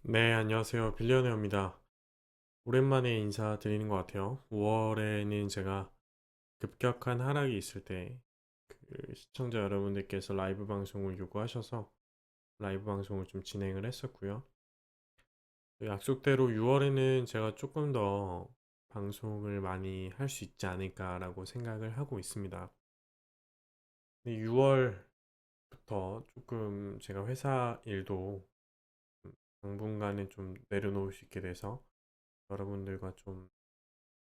네, 안녕하세요. 빌리어네어입니다. 오랜만에 인사드리는 것 같아요. 5월에는 제가 급격한 하락이 있을 때 시청자 여러분들께서 라이브 방송을 요구하셔서 라이브 방송을 좀 진행을 했었고요. 약속대로 6월에는 제가 조금 더 방송을 많이 할 수 있지 않을까라고 생각을 하고 있습니다. 6월부터 조금 제가 회사 일도 당분간은 좀 내려놓을 수 있게 돼서 여러분들과 좀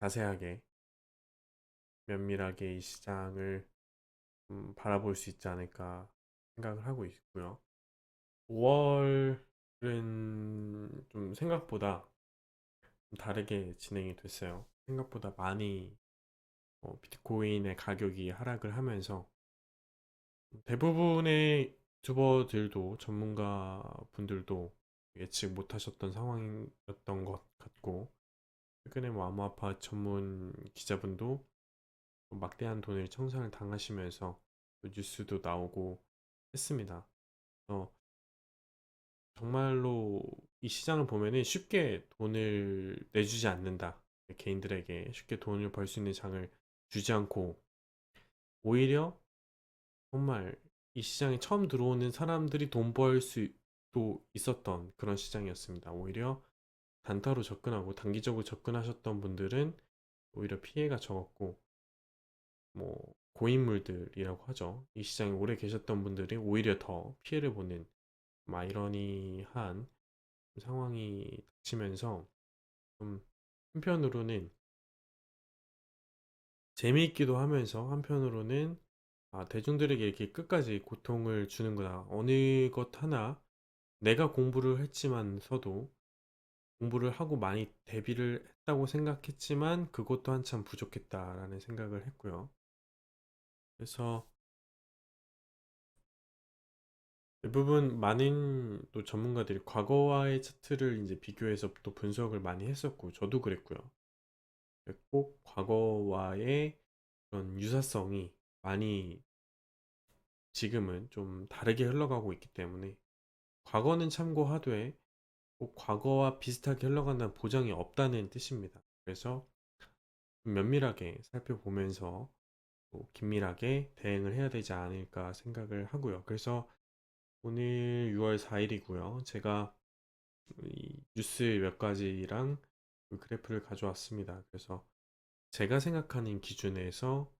자세하게 면밀하게 이 시장을 바라볼 수 있지 않을까 생각을 하고 있고요. 5월은 좀 생각보다 좀 다르게 진행이 됐어요. 생각보다 많이 비트코인의 가격이 하락을 하면서 대부분의 유튜버들도 전문가 분들도 예측 못하셨던 상황이었던 것 같고, 최근에 뭐 암호화폐 전문 기자분도 막대한 돈을 청산을 당하시면서 또 뉴스도 나오고 했습니다. 어, 정말로 이 시장을 보면은 쉽게 돈을 내주지 않는다. 개인들에게 쉽게 돈을 벌 수 있는 장을 주지 않고 오히려 정말 이 시장에 처음 들어오는 사람들이 돈 벌 수도 있었던 그런 시장이었습니다. 오히려 단타로 접근하고 단기적으로 접근하셨던 분들은 오히려 피해가 적었고 뭐 고인물들이라고 하죠. 이 시장에 오래 계셨던 분들이 오히려 더 피해를 보는 아이러니한 상황이 닥치면서 좀 한편으로는 재미있기도 하면서 한편으로는 대중들에게 이렇게 끝까지 고통을 주는구나. 어느 것 하나 내가 공부를 했지만서도 공부를 하고 많이 대비를 했다고 생각했지만 그것도 한참 부족했다라는 생각을 했고요. 그래서 대부분 많은 또 전문가들이 과거와의 차트를 이제 비교해서 또 분석을 많이 했었고 저도 그랬고요. 꼭 과거와의 그런 유사성이 많이 지금은 좀 다르게 흘러가고 있기 때문에 과거는 참고하되 꼭 과거와 비슷하게 흘러간다는 보장이 없다는 뜻입니다. 그래서 좀 면밀하게 살펴보면서 또 긴밀하게 대응을 해야 되지 않을까 생각을 하고요. 그래서 오늘 6월 4일이고요. 제가 이 뉴스 몇 가지랑 그 그래프를 가져왔습니다. 그래서 제가 생각하는 기준에서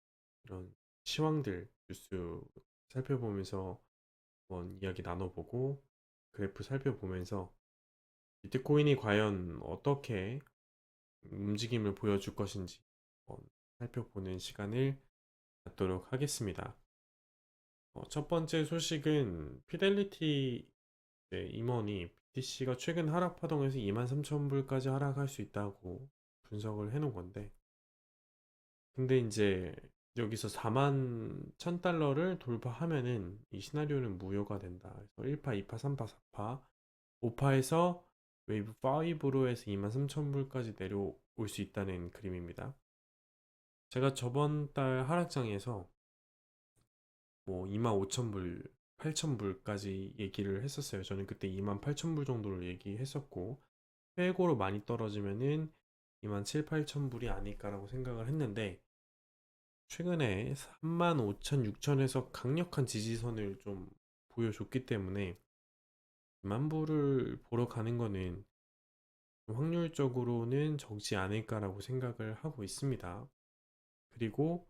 이런 시황들 뉴스 살펴보면서 한번 이야기 나눠보고 그래프 살펴보면서 비트코인이 과연 어떻게 움직임을 보여줄 것인지 한번 살펴보는 시간을 갖도록 하겠습니다. 첫 번째 소식은 피델리티 임원이 BTC가 최근 하락 파동에서 23,000불까지 하락할 수 있다고 분석을 해놓은 건데, 근데 이제 여기서 4만 1000달러를 돌파하면은 이 시나리오는 무효가 된다. 그래서 1파, 2파, 3파, 4파, 5파에서 웨이브 5로 해서 23,000불까지 내려올 수 있다는 그림입니다. 제가 저번 달 하락장에서 뭐 25,000불, 8,000불까지 얘기를 했었어요. 저는 그때 28,000불 정도를 얘기했었고, 최고로 많이 떨어지면은 2만 7, 8,000불이 아닐까라고 생각을 했는데, 최근에 3만 5천, 6천에서 강력한 지지선을 좀 보여줬기 때문에 2만 불을 보러 가는 거는 확률적으로는 적지 않을까라고 생각을 하고 있습니다. 그리고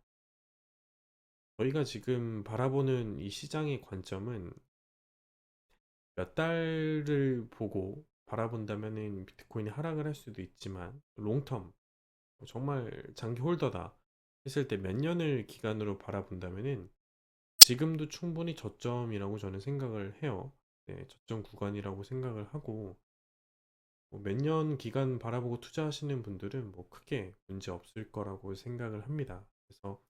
저희가 지금 바라보는 이 시장의 관점은 몇 달을 보고 바라본다면은 비트코인이 하락을 할 수도 있지만 롱텀 정말 장기 홀더다 했을 때 몇 년을 기간으로 바라본다면은 지금도 충분히 저점이라고 저는 생각을 해요. 네, 저점 구간이라고 생각을 하고 몇 년 기간 바라보고 투자하시는 분들은 뭐 크게 문제 없을 거라고 생각을 합니다. 그래서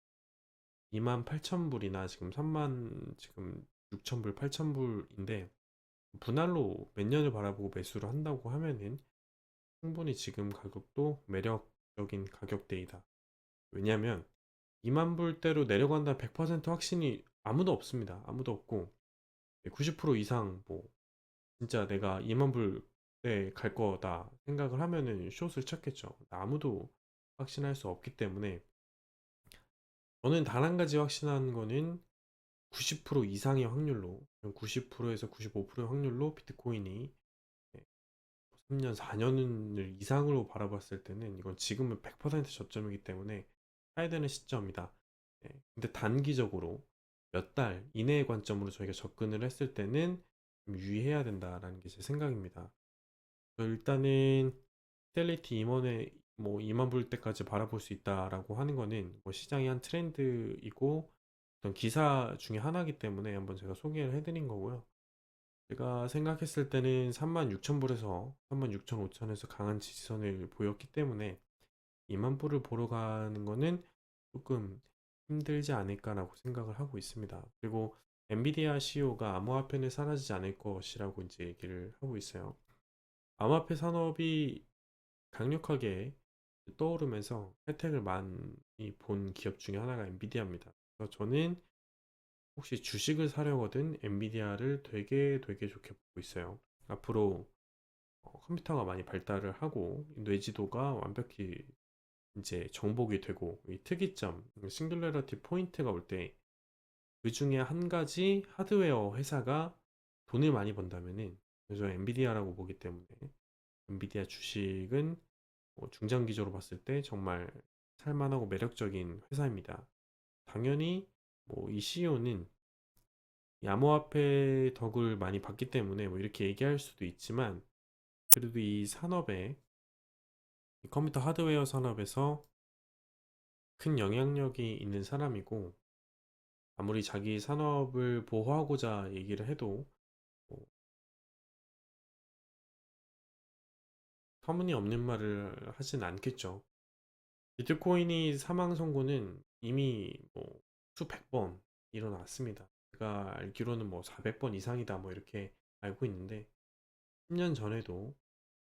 28,000불이나 지금 3만 지금 6,000불, 8,000불인데 분할로 몇 년을 바라보고 매수를 한다고 하면은 충분히 지금 가격도 매력적인 가격대이다. 왜냐하면 2만 불대로 내려간다 100% 확신이 아무도 없습니다. 아무도 없고 90% 이상 뭐 진짜 내가 2만 불 갈 거다 생각을 하면은 숏을 쳤겠죠. 아무도 확신할 수 없기 때문에 저는 단 한 가지 확신하는 거는 90% 이상의 확률로 90%에서 95%의 확률로 비트코인이 3년, 4년을 이상으로 바라봤을 때는 이건 지금은 100% 저점이기 때문에 사야 되는 시점이다. 근데 단기적으로 몇 달 이내의 관점으로 저희가 접근을 했을 때는 좀 유의해야 된다라는 게 제 생각입니다. 일단은 피델리티 임원의 뭐 2만 불 때까지 바라볼 수 있다라고 하는 거는 뭐 시장의 한 트렌드이고 어떤 기사 중에 하나이기 때문에 한번 제가 소개를 해드린 거고요. 제가 생각했을 때는 36,000불에서 36,500에서 강한 지지선을 보였기 때문에 2만 불을 보러 가는 거는 조금 힘들지 않을까라고 생각을 하고 있습니다. 그리고 엔비디아 CEO가 암호화폐는 사라지지 않을 것이라고 이제 얘기를 하고 있어요. 암호화폐 산업이 강력하게 떠오르면서 혜택을 많이 본 기업 중에 하나가 엔비디아입니다. 그래서 저는 혹시 주식을 사려거든 엔비디아를 되게 좋게 보고 있어요. 앞으로 컴퓨터가 많이 발달을 하고 뇌지도가 완벽히 이제 정복이 되고 이 특이점, 싱귤러리티 포인트가 올 때 그 중에 한 가지 하드웨어 회사가 돈을 많이 번다면은 그래서 엔비디아라고 보기 때문에 엔비디아 주식은 중장기적으로 봤을 때 정말 살만하고 매력적인 회사입니다. 당연히 뭐 이 CEO는 암호화폐 덕을 많이 봤기 때문에 뭐 이렇게 얘기할 수도 있지만 그래도 이 산업에 이 컴퓨터 하드웨어 산업에서 큰 영향력이 있는 사람이고 아무리 자기 산업을 보호하고자 얘기를 해도 뭐 터무니없는 말을 하진 않겠죠. 비트코인이 사망 선고는 이미 뭐 수백 번 일어났습니다. 제가 알기로는 뭐 400번 이상이다 뭐 이렇게 알고 있는데 10년 전에도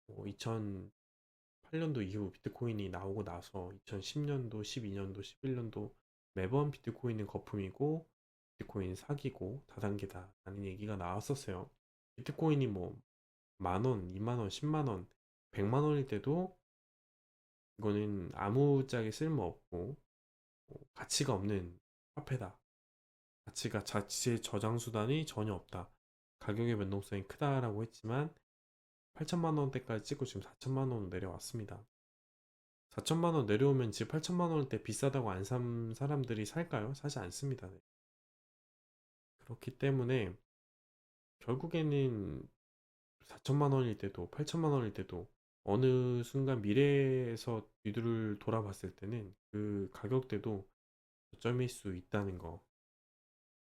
뭐 2008년도 이후 비트코인이 나오고 나서 2010년도, 12년도, 11년도 매번 비트코인은 거품이고 비트코인 사기고 다단계다라는 얘기가 나왔었어요. 비트코인이 뭐 만 원, 2만 원, 10만 원, 100만 원일 때도 이거는 아무짝에 쓸모없고 가치가 없는 화폐다. 가치가 자체 저장 수단이 전혀 없다. 가격의 변동성이 크다라고 했지만 8천만 원대까지 찍고 지금 4천만 원으로 내려왔습니다. 4천만 원 내려오면 집 8천만 원대 비싸다고 안 산 사람들이 살까요? 사지 않습니다. 네. 그렇기 때문에 결국에는 4천만 원일 때도 8천만 원일 때도 어느 순간 미래에서 뒤를 돌아봤을 때는 그 가격대도 저점일 수 있다는 거.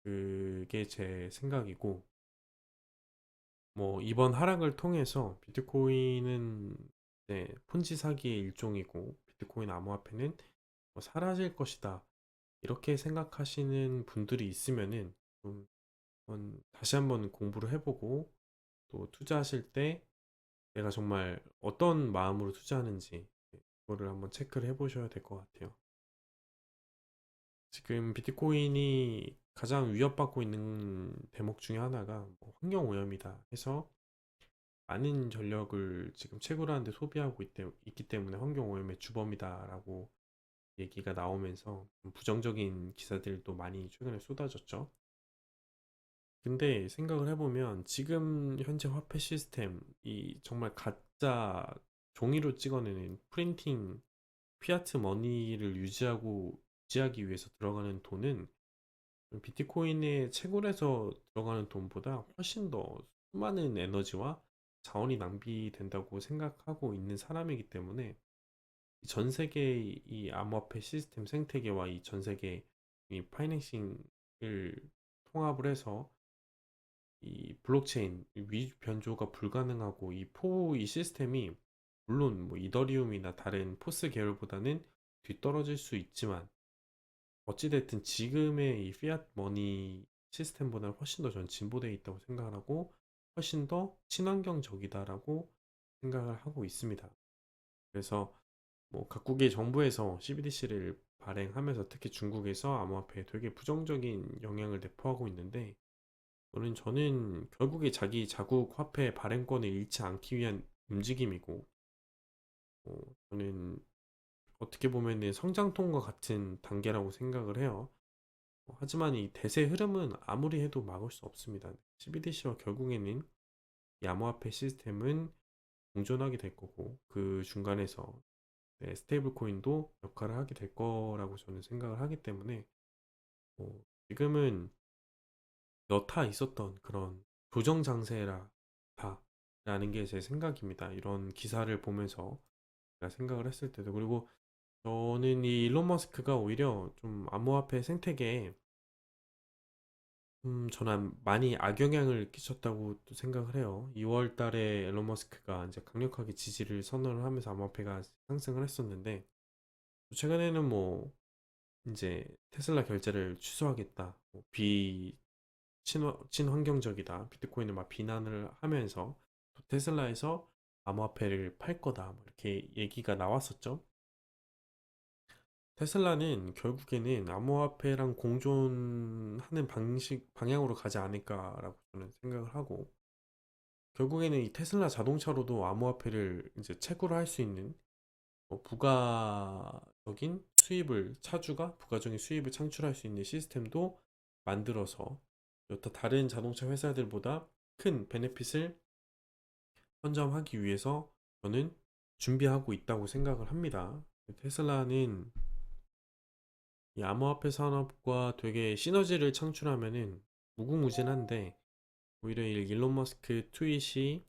그게 제 생각이고 뭐 이번 하락을 통해서 비트코인은 이제 폰지 사기의 일종이고 비트코인 암호화폐는 뭐 사라질 것이다. 이렇게 생각하시는 분들이 있으면은 좀 다시 한번 공부를 해보고 또 투자하실 때 내가 정말 어떤 마음으로 투자하는지 그거를 한번 체크를 해보셔야 될 것 같아요. 지금 비트코인이 가장 위협받고 있는 대목 중에 하나가 뭐 환경오염이다 해서 많은 전력을 지금 채굴하는데 소비하고 있기 때문에 환경오염의 주범이다라고 얘기가 나오면서 부정적인 기사들도 많이 최근에 쏟아졌죠. 근데 생각을 해보면 지금 현재 화폐 시스템, 이 정말 가짜 종이로 찍어내는 프린팅 피아트 머니를 유지하기 위해서 들어가는 돈은 비트코인에 채굴해서 들어가는 돈보다 훨씬 더 수많은 에너지와 자원이 낭비된다고 생각하고 있는 사람이기 때문에 전 세계 이 암호화폐 시스템 생태계와 이 전 세계 이 파이낸싱을 통합을 해서 이 블록체인 위 변조가 불가능하고 이 시스템이 물론 뭐 이더리움이나 다른 포스 계열보다는 뒤떨어질 수 있지만 어찌됐든 지금의 이 피아트 머니 시스템보다는 훨씬 더 전 진보되어 있다고 생각을 하고 훨씬 더 친환경적이다라고 생각을 하고 있습니다. 그래서 뭐 각국의 정부에서 CBDC를 발행하면서 특히 중국에서 암호화폐에 되게 부정적인 영향을 내포하고 있는데 저는 결국에 자기 자국 화폐 발행권을 잃지 않기 위한 움직임이고, 저는 어떻게 보면은 성장통과 같은 단계라고 생각을 해요. 하지만 이 대세 흐름은 아무리 해도 막을 수 없습니다. CBDC와 결국에는 이 암호화폐 시스템은 공존하게 될 거고, 그 중간에서 스테이블 코인도 역할을 하게 될 거라고 저는 생각을 하기 때문에, 지금은 여타 있었던 그런 조정 장세라 라는 게 제 생각입니다. 이런 기사를 보면서 제가 생각을 했을 때도. 그리고 저는 이 일론 머스크가 오히려 좀 암호화폐 생태계에 저는 많이 악영향을 끼쳤다고 또 생각을 해요. 2월 달에 일론 머스크가 이제 강력하게 지지를 선언을 하면서 암호화폐가 상승을 했었는데, 최근에는 뭐 이제 테슬라 결제를 취소하겠다, 친환경적이다, 비트코인을 막 비난을 하면서 또 테슬라에서 암호화폐를 팔 거다, 뭐 이렇게 얘기가 나왔었죠. 테슬라는 결국에는 암호화폐랑 공존하는 방향으로 가지 않을까라고 저는 생각을 하고, 결국에는 이 테슬라 자동차로도 암호화폐를 이제 채굴을 할 수 있는 부가적인 차주가 부가적인 수입을 창출할 수 있는 시스템도 만들어서 여타 다른 자동차 회사들보다 큰 베네핏을 선점하기 위해서 저는 준비하고 있다고 생각을 합니다. 테슬라는 이 암호화폐 산업과 되게 시너지를 창출하면은 무궁무진한데, 오히려 이 일론 머스크 트윗이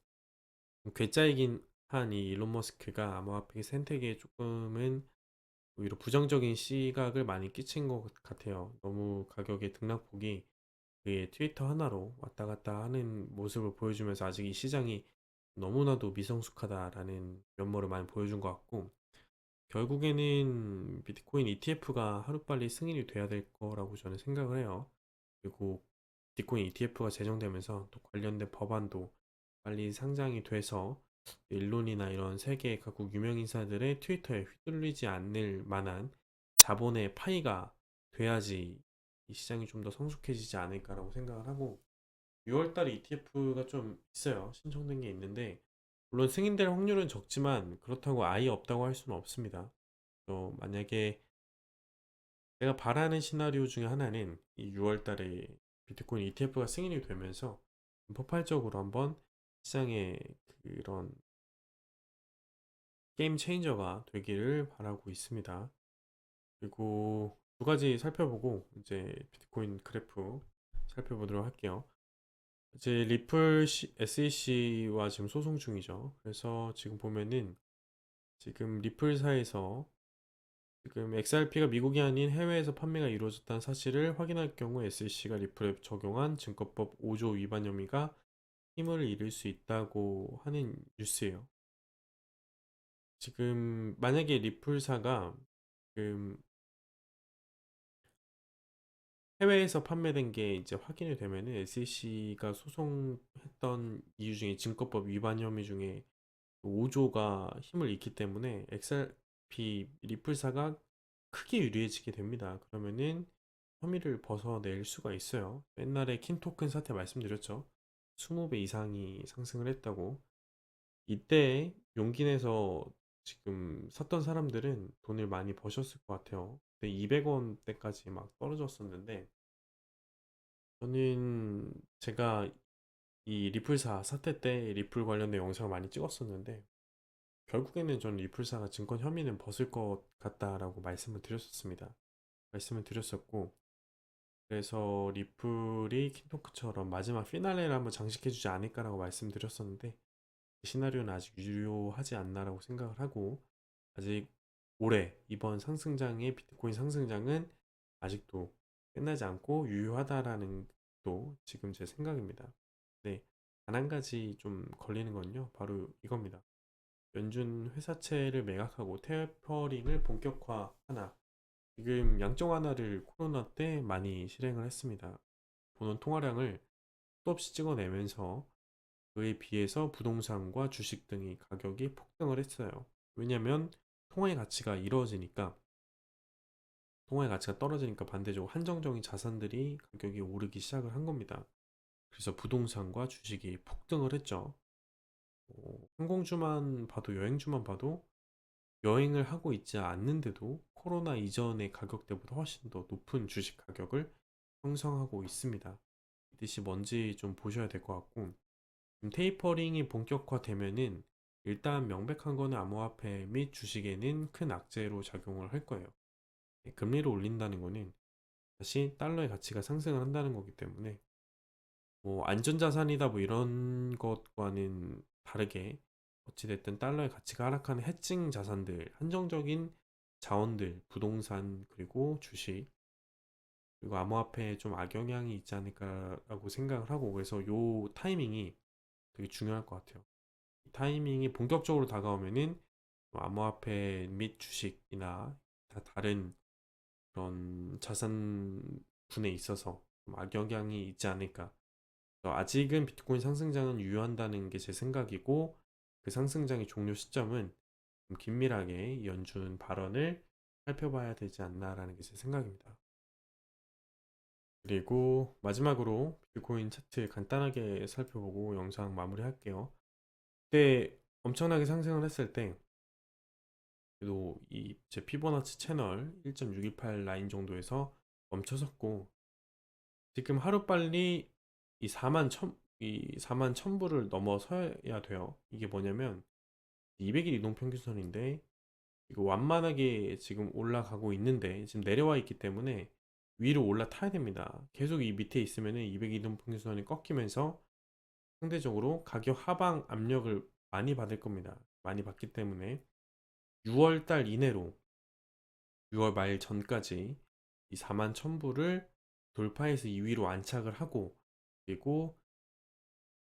괴짜이긴 한 이 일론 머스크가 암호화폐 생태계에 조금은 오히려 부정적인 시각을 많이 끼친 것 같아요. 너무 가격의 등락폭이 그의 트위터 하나로 왔다 갔다 하는 모습을 보여주면서 아직 이 시장이 너무나도 미성숙하다라는 면모를 많이 보여준 것 같고, 결국에는 비트코인 ETF가 하루빨리 승인이 돼야 될 거라고 저는 생각을 해요. 그리고 비트코인 ETF가 제정되면서 또 관련된 법안도 빨리 상장이 돼서 일론이나 이런 세계 각국 유명 인사들의 트위터에 휘둘리지 않을 만한 자본의 파이가 돼야지 이 시장이 좀 더 성숙해지지 않을까라고 생각을 하고, 6월달에 ETF가 좀 있어요. 신청된 게 있는데, 물론 승인될 확률은 적지만 그렇다고 아예 없다고 할 수는 없습니다. 만약에 제가 바라는 시나리오 중에 하나는 이 6월달에 비트코인 ETF가 승인이 되면서 폭발적으로 한번 시장에 그런 게임 체인저가 되기를 바라고 있습니다. 그리고 두 가지 살펴보고 이제 비트코인 그래프 살펴보도록 할게요. 이제 리플 SEC와 지금 소송 중이죠. 그래서 지금 보면은 지금 리플사에서 지금 XRP가 미국이 아닌 해외에서 판매가 이루어졌다는 사실을 확인할 경우 SEC가 리플에 적용한 증권법 5조 위반 혐의가 힘을 잃을 수 있다고 하는 뉴스예요. 지금 만약에 리플사가 지금 해외에서 판매된 게 이제 확인이 되면은 SEC가 소송했던 이유 중에 증권법 위반 혐의 중에 5조가 힘을 잃기 때문에 XRP 리플사가 크게 유리해지게 됩니다. 그러면은 혐의를 벗어낼 수가 있어요. 옛날에 킨토큰 사태 말씀드렸죠. 20배 이상이 상승을 했다고. 이때 용기 내서 지금 샀던 사람들은 돈을 많이 버셨을 것 같아요. 그때 200원대까지 막 떨어졌었는데, 저는 제가 이 리플사 사태 때 리플 관련된 영상을 많이 찍었었는데, 결국에는 저는 리플사가 증권 혐의는 벗을 것 같다라고 말씀을 드렸었고, 그래서 리플이 킨토크처럼 마지막 피날레를 한번 장식해주지 않을까라고 말씀드렸었는데, 그 시나리오는 아직 유효하지 않나라고 생각을 하고, 아직 올해 이번 상승장의 비트코인 상승장은 아직도 끝나지 않고 유효하다라는 또 지금 제 생각입니다. 네, 단 한 가지 좀 걸리는 건요, 바로 이겁니다. 연준 회사채를 매각하고 테이퍼링을 본격화하나. 지금 양적 완화를 코로나 때 많이 실행을 했습니다. 보는 통화량을 또 없이 찍어내면서 그에 비해서 부동산과 주식 등이 가격이 폭등을 했어요. 왜냐하면 통화의 가치가 이루어지니까, 통화의 가치가 떨어지니까 반대적으로 한정적인 자산들이 가격이 오르기 시작을 한 겁니다. 그래서 부동산과 주식이 폭등을 했죠. 항공주만 봐도 여행주만 봐도 여행을 하고 있지 않는데도 코로나 이전의 가격대보다 훨씬 더 높은 주식 가격을 형성하고 있습니다. 이 뜻이 뭔지 좀 보셔야 될 것 같고 테이퍼링이 본격화되면은 일단 명백한 거는 암호화폐 및 주식에는 큰 악재로 작용을 할 거예요. 금리를 올린다는 거는 다시 달러의 가치가 상승을 한다는 거기 때문에 뭐 안전자산이다 뭐 이런 것과는 다르게 어찌됐든 달러의 가치가 하락하는 해칭 자산들, 한정적인 자원들, 부동산 그리고 주식 그리고 암호화폐에 좀 악영향이 있지 않을까라고 생각을 하고 그래서 요 타이밍이 되게 중요할 것 같아요. 이 타이밍이 본격적으로 다가오면은 뭐 암호화폐 및 주식이나 다른 그런 자산군에 있어서 좀 악영향이 있지 않을까. 아직은 비트코인 상승장은 유효한다는 게 제 생각이고 그 상승장의 종료 시점은 좀 긴밀하게 연준 발언을 살펴봐야 되지 않나라는 게 제 생각입니다. 그리고 마지막으로 비트코인 차트 간단하게 살펴보고 영상 마무리할게요. 그때 엄청나게 상승을 했을 때 그래도 이 제 피보나치 채널 1.628 라인 정도에서 멈춰섰고 지금 하루빨리 이 4만 1000불을 넘어서야 돼요. 이게 뭐냐면 200일 이동평균선인데 이거 완만하게 지금 올라가고 있는데 지금 내려와 있기 때문에 위로 올라타야 됩니다. 계속 이 밑에 있으면 200일 이동평균선이 꺾이면서 상대적으로 가격 하방 압력을 많이 받을 겁니다. 많이 받기 때문에 6월 달 이내로 6월 말 전까지 이 4만 1000불을 돌파해서 2위로 안착을 하고 그리고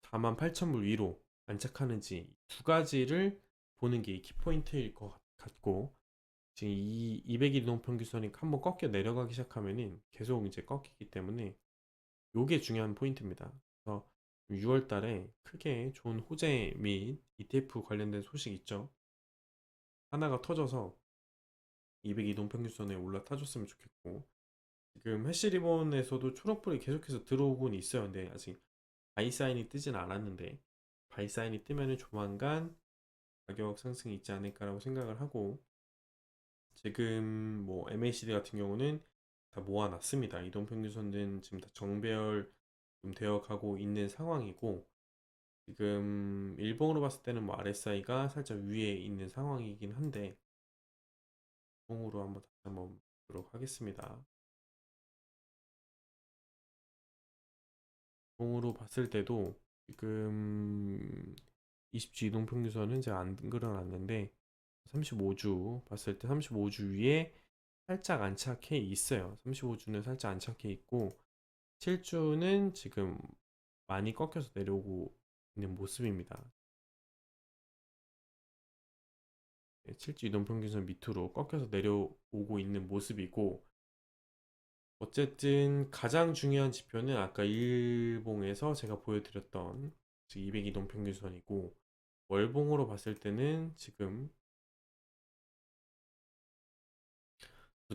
4만 8천불 위로 안착하는지 두 가지를 보는 게 키포인트일 것 같고 지금 이 200일 이동평균선이 한번 꺾여 내려가기 시작하면은 계속 이제 꺾이기 때문에 요게 중요한 포인트입니다. 그래서 6월 달에 크게 좋은 호재 및 ETF 관련된 소식 있죠. 하나가 터져서 200 이동평균선에 올라타줬으면 좋겠고 지금 해시리본에서도 초록불이 계속해서 들어오곤 있어요. 근데 아직 바이사인이 뜨진 않았는데 바이사인이 뜨면은 조만간 가격 상승이 있지 않을까라고 생각을 하고 지금 뭐 MACD 같은 경우는 다 모아놨습니다. 이동평균선은 지금 다 정배열 좀 되어 가고 있는 상황이고 지금 일봉으로 봤을 때는 뭐 RSI가 살짝 위에 있는 상황이긴 한데 일봉으로 한번 다시 한번 보도록 하겠습니다. 일봉으로 봤을 때도 지금 20주 이동평균선은 제가 안 그려놨는데 35주 봤을 때 35주 위에 살짝 안착해 있어요. 35주는 살짝 안착해 있고 7주는 지금 많이 꺾여서 내려오고 있는 모습입니다. 7주 이동평균선 밑으로 꺾여서 내려오고 있는 모습이고 어쨌든 가장 중요한 지표는 아까 일봉에서 제가 보여드렸던 200 이동평균선이고 월봉으로 봤을 때는 지금 두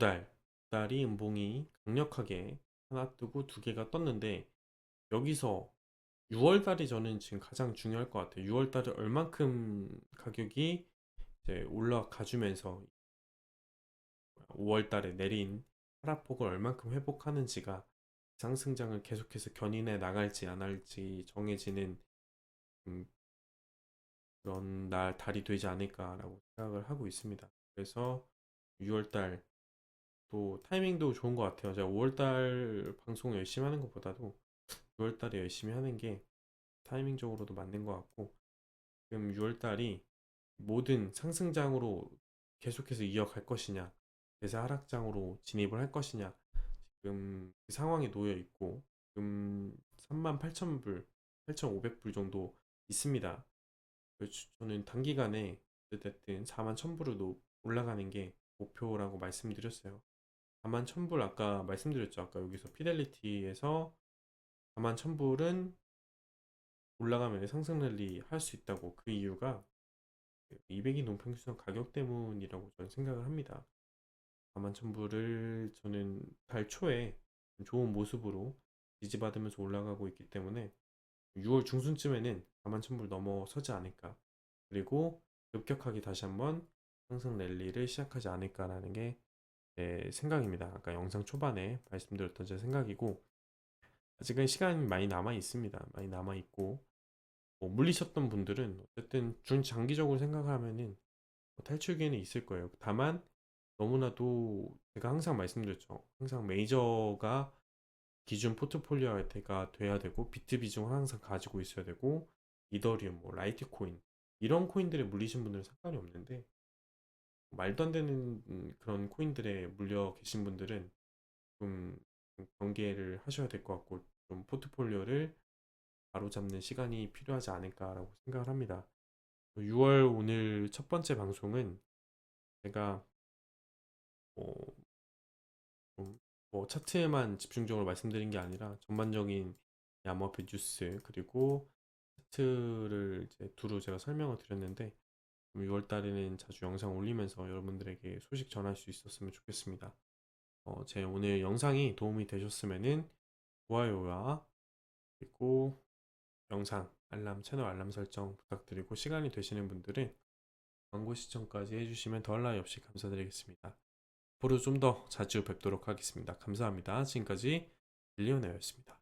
달이 음봉이 강력하게 하나 뜨고 두 개가 떴는데 여기서 6월 달이 저는 지금 가장 중요할 것 같아요. 6월 달에 얼만큼 가격이 이제 올라가 주면서 5월 달에 내린 하락폭을 얼만큼 회복하는지가 상승장을 계속해서 견인해 나갈지 안 할지 정해지는 음, 그런 달이 되지 않을까라고 생각을 하고 있습니다. 그래서 6월 달 또 타이밍도 좋은 것 같아요. 제가 5월 달 방송 열심히 하는 것보다도 6월 달에 열심히 하는 게 타이밍적으로도 맞는 것 같고 지금 6월 달이 모든 상승장으로 계속해서 이어갈 것이냐 대세 하락장으로 진입을 할 것이냐 지금 그 상황에 놓여 있고 지금 38,000불 8,500불 정도 있습니다. 저는 단기간에 어쨌든 4만 1000불로 올라가는 게 목표라고 말씀드렸어요. 4만 1000불 아까 말씀드렸죠. 아까 여기서 피델리티에서 4만 1000불은 올라가면 상승 랠리 할 수 있다고 그 이유가 200인 농평균선 가격 때문이라고 저는 생각을 합니다. 4만 1000불을 저는 달 초에 좋은 모습으로 지지받으면서 올라가고 있기 때문에 6월 중순쯤에는 41,000불 넘어서지 않을까. 그리고 급격하게 다시 한번 상승 랠리를 시작하지 않을까라는 게 제 생각입니다. 아까 영상 초반에 말씀드렸던 제 생각이고, 아직은 시간이 많이 남아 있습니다. 많이 남아 있고, 뭐 물리셨던 분들은 어쨌든 중장기적으로 생각하면은 탈출 기회는 있을 거예요. 다만 너무나도 제가 항상 말씀드렸죠. 항상 메이저가 기준 포트폴리오가 돼야 되고, 비트 비중을 항상 가지고 있어야 되고, 이더리움, 뭐 라이트코인 이런 코인들에 물리신 분들은 상관이 없는데, 말도 안 되는 그런 코인들에 물려 계신 분들은 좀 경계를 하셔야 될 것 같고, 좀 포트폴리오를 바로잡는 시간이 필요하지 않을까라고 생각을 합니다. 6월 오늘 첫 번째 방송은 제가 뭐, 뭐 차트에만 집중적으로 말씀드린 게 아니라 전반적인 암호화폐 뉴스 그리고 차트를 이제 두루 제가 설명을 드렸는데, 6월 달에는 자주 영상 올리면서 여러분들에게 소식 전할 수 있었으면 좋겠습니다. 제 오늘 영상이 도움이 되셨으면은 좋아요와 그리고 영상 알람 채널 알람 설정 부탁드리고, 시간이 되시는 분들은 광고 시청까지 해주시면 더할 나위 없이 감사드리겠습니다. 앞으로 좀 더 자주 뵙도록 하겠습니다. 감사합니다. 지금까지 빌리오네어였습니다.